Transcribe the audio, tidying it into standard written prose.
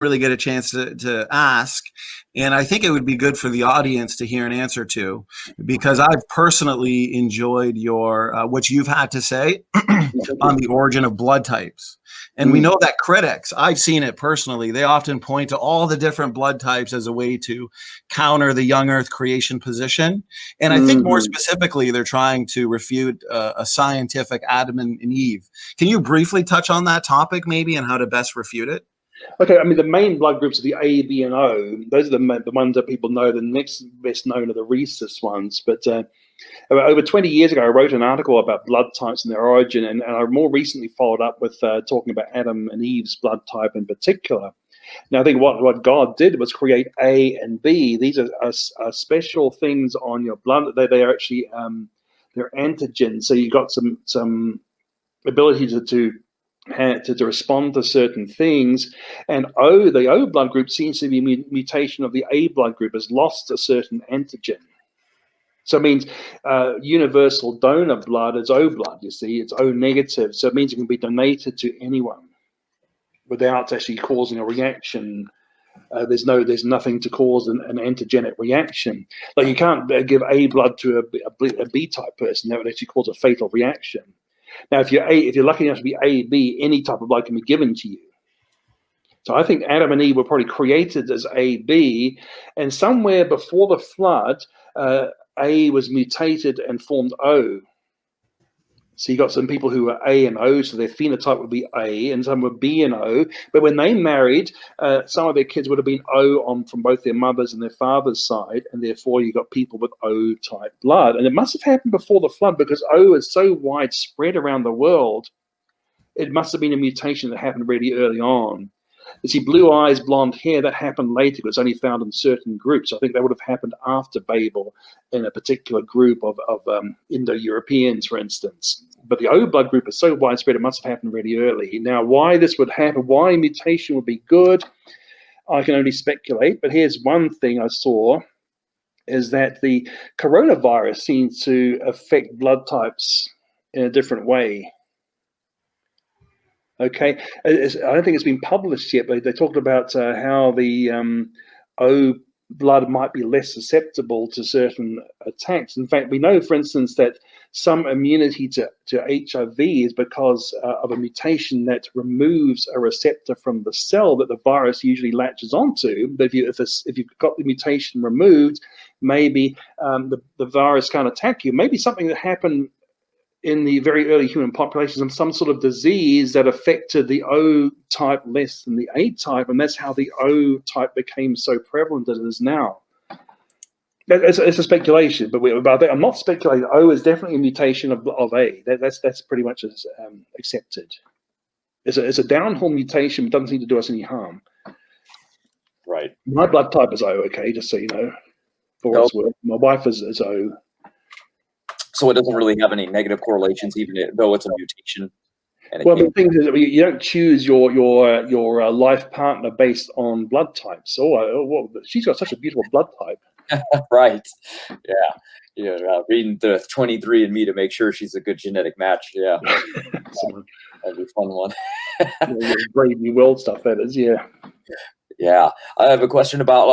really get a chance to ask. And I think it would be good for the audience to hear an answer to, because I've personally enjoyed your what you've had to say on the origin of blood types. And we know that critics, I've seen it personally, they often point to all the different blood types as a way to counter the young earth creation position. And I think more specifically, they're trying to refute a scientific Adam and Eve. Can you briefly touch on that topic maybe and how to best refute it? Okay, I mean, the main blood groups are the A, B, and O. Those are the ones that people know. The next best known are the rhesus ones. But over 20 years ago, I wrote an article about blood types and their origin, and I more recently followed up with talking about Adam and Eve's blood type in particular. Now, I think what God did was create A and B. These are special things on your blood. They are actually they're antigens. So you got some ability to respond to certain things. And the O blood group seems to be a mutation of the A blood group, has lost a certain antigen. So it means universal donor blood is O blood, you see, it's O negative. So it means it can be donated to anyone without actually causing a reaction. There's nothing to cause an antigenic reaction. Like you can't give A blood to a B type person. That would actually cause a fatal reaction. Now, if you're lucky enough to be A/B, any type of blood can be given to you. So I think Adam and Eve were probably created as A/B, and somewhere before the flood, A was mutated and formed O. So you got some people who were A and O, so their phenotype would be A, and some were B and O. But when they married, some of their kids would have been O from both their mother's and their father's side, and therefore you got people with O-type blood. And it must have happened before the flood because O is so widespread around the world. It must have been a mutation that happened really early on. You see, blue eyes, blonde hair, that happened later. It was only found in certain groups. I think that would have happened after Babel in a particular group of Indo-Europeans, for instance. But the O blood group is so widespread, it must have happened really early. Now, why this would happen, why mutation would be good, I can only speculate. But here's one thing I saw, is that the coronavirus seems to affect blood types in a different way. Okay, I don't think it's been published yet, but they talked about how the O blood might be less susceptible to certain attacks. In fact, we know, for instance, that some immunity to HIV is because of a mutation that removes a receptor from the cell that the virus usually latches onto. But if you've got the mutation removed, maybe the virus can't attack you. Maybe something that happened in the very early human populations of some sort of disease that affected the O type less than the A type, and that's how the O type became so prevalent as it is now. It's a speculation, but I'm not speculating. O is definitely a mutation of A. That's pretty much accepted. It's a downhill mutation, but doesn't seem to do us any harm. Right. My blood type is O, okay, just so you know. For what's worth. My wife is O. So it doesn't really have any negative correlations, even though it's a mutation. And well, the thing is, you don't choose your life partner based on blood types. Well, she's got such a beautiful blood type. Right. Yeah. Reading the 23andMe to make sure she's a good genetic match. Yeah. That'd be a fun one. Brave New World stuff, that is. Yeah. Yeah. I have a question about